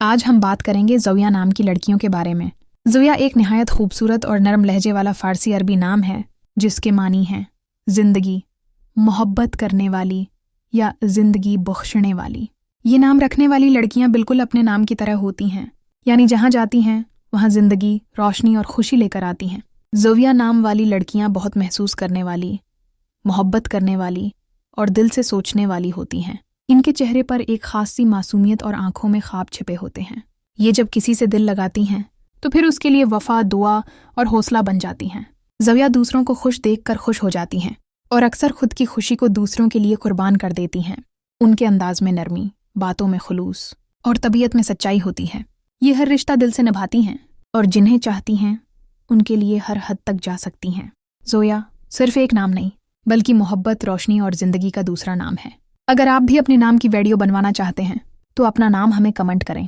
آج ہم بات کریں گے زویا نام کی لڑکیوں کے بارے میں۔ زویا ایک نہایت خوبصورت اور نرم لہجے والا فارسی عربی نام ہے جس کے معنی ہیں زندگی، محبت کرنے والی یا زندگی بخشنے والی۔ یہ نام رکھنے والی لڑکیاں بالکل اپنے نام کی طرح ہوتی ہیں، یعنی جہاں جاتی ہیں وہاں زندگی، روشنی اور خوشی لے کر آتی ہیں۔ زویا نام والی لڑکیاں بہت محسوس کرنے والی، محبت کرنے والی اور دل سے سوچنے والی ہوتی ہیں۔ ان کے چہرے پر ایک خاص سی معصومیت اور آنکھوں میں خواب چھپے ہوتے ہیں۔ یہ جب کسی سے دل لگاتی ہیں تو پھر اس کے لیے وفا، دعا اور حوصلہ بن جاتی ہیں۔ زویا دوسروں کو خوش دیکھ کر خوش ہو جاتی ہیں اور اکثر خود کی خوشی کو دوسروں کے لیے قربان کر دیتی ہیں۔ ان کے انداز میں نرمی، باتوں میں خلوص اور طبیعت میں سچائی ہوتی ہے۔ یہ ہر رشتہ دل سے نبھاتی ہیں اور جنہیں چاہتی ہیں ان کے لیے ہر حد تک جا سکتی ہیں۔ زویا صرف ایک نام نہیں بلکہ محبت، روشنی اور زندگی کا دوسرا نام ہے۔ اگر آپ بھی اپنے نام کی ویڈیو بنوانا چاہتے ہیں تو اپنا نام ہمیں کمنٹ کریں۔